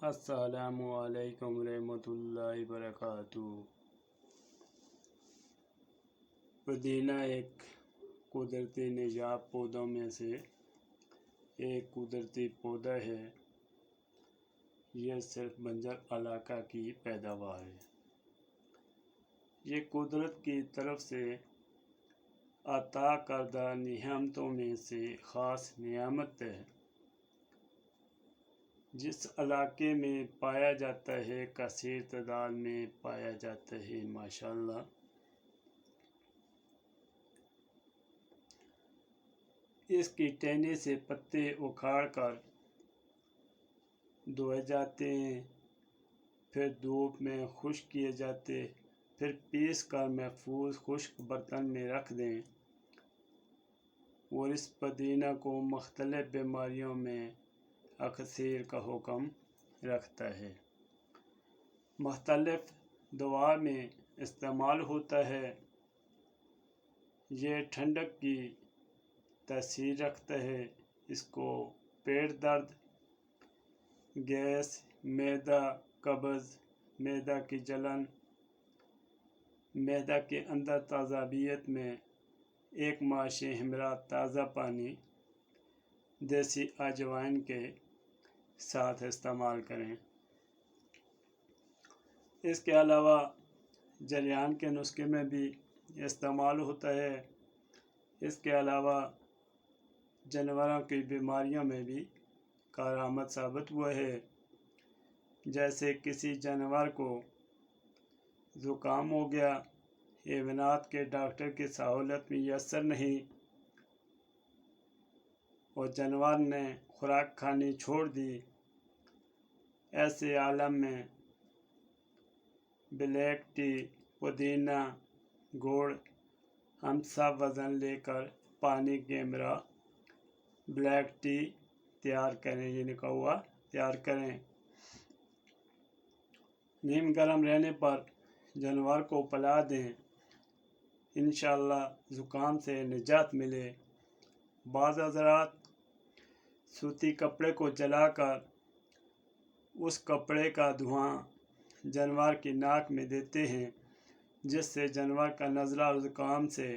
السلام علیکم ورحمۃ اللہ وبرکاتہ۔ پودینہ ایک قدرتی نجاب پودوں میں سے ایک قدرتی پودا ہے۔ یہ صرف بنجر علاقہ کی پیداوار ہے۔ یہ قدرت کی طرف سے عطا کردہ نعمتوں میں سے خاص نعمت ہے۔ جس علاقے میں پایا جاتا ہے، کثیر تعداد میں پایا جاتا ہے، ماشاءاللہ۔ اس کی ٹہنی سے پتے اکھاڑ کر دھوئے جاتے ہیں، پھر دھوپ میں خشک کیے جاتے، پھر پیس کر محفوظ خشک برتن میں رکھ دیں، اور اس پودینہ کو مختلف بیماریوں میں اکثیر کا حکم رکھتا ہے۔ مختلف دوا میں استعمال ہوتا ہے۔ یہ ٹھنڈک کی تاثیر رکھتا ہے۔ اس کو پیٹ درد، گیس، معدہ قبض، معدہ کی جلن، معدہ کے اندر تیزابیت میں ایک ماشی ہمراہ تازہ پانی دیسی اجوائن کے ساتھ استعمال کریں۔ اس کے علاوہ جریان کے نسخے میں بھی استعمال ہوتا ہے۔ اس کے علاوہ جانوروں کی بیماریوں میں بھی کارآمد ثابت ہوا ہے۔ جیسے کسی جانور کو زکام ہو گیا، حیوانات کے ڈاکٹر کی سہولت میسر نہیں اور جانور نے خوراک کھانی چھوڑ دی، ایسے عالم میں بلیک ٹی، پودینہ، گڑ، ہم سب وزن لے کر پانی کے ہمراہ بلیک ٹی تیار کریں، یعنی قہوہ تیار کریں۔ نیم گرم رہنے پر جانور کو پلا دیں، انشاءاللہ زکام سے نجات ملے۔ بعض حضرات سوتی کپڑے کو جلا کر اس کپڑے کا دھواں جانور کی ناک میں دیتے ہیں، جس سے جانور کا نزلہ اور زکام سے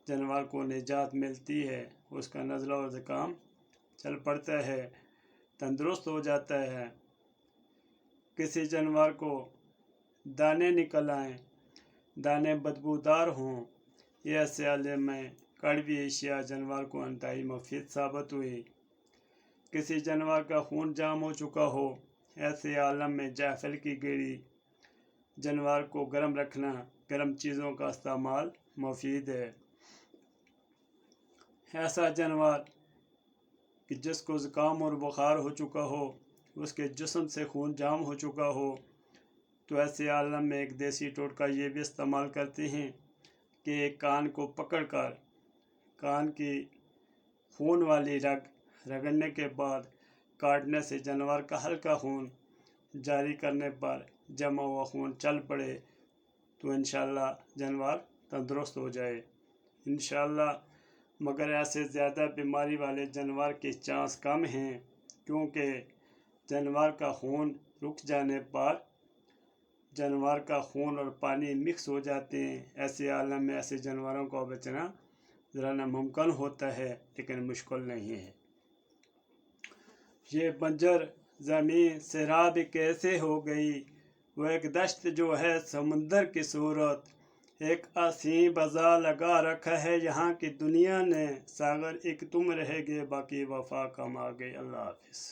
جانور کو نجات ملتی ہے، اس کا نزلہ اور زکام چل پڑتا ہے، تندرست ہو جاتا ہے۔ کسی جانور کو دانے نکل آئیں، دانے بدبودار ہوں، یہ ایسے عالم میں کڑوی اشیاء جانور کو انتہائی مفید ثابت ہوئی۔ کسی جانور کا خون جام ہو چکا ہو، ایسے عالم میں جعفر کی گیڑی جانور کو گرم رکھنا، گرم چیزوں کا استعمال مفید ہے۔ ایسا جانور کہ جس کو زکام اور بخار ہو چکا ہو، اس کے جسم سے خون جام ہو چکا ہو، تو ایسے عالم میں ایک دیسی ٹوٹکا یہ بھی استعمال کرتے ہیں کہ ایک کان کو پکڑ کر کان کی خون والی رگ رگڑنے کے بعد کاٹنے سے جانور کا ہلکا خون جاری کرنے پر جمع ہوا خون چل پڑے تو انشاءاللہ جانور تندرست ہو جائے انشاءاللہ۔ مگر ایسے زیادہ بیماری والے جانور کے چانس کم ہیں، کیونکہ جانور کا خون رک جانے پر جانور کا خون اور پانی مکس ہو جاتے ہیں۔ ایسے عالم میں ایسے جانوروں کو بچنا ذرا ناممکن ہوتا ہے، لیکن مشکل نہیں ہے۔ یہ بنجر زمین صحرا بھی کیسے ہو گئی، وہ ایک دشت جو ہے سمندر کی صورت، ایک عظیم بازار لگا رکھا ہے یہاں کی دنیا نے، ساگر ایک تم رہ گئے باقی وفا کم آ گئی۔ اللہ حافظ۔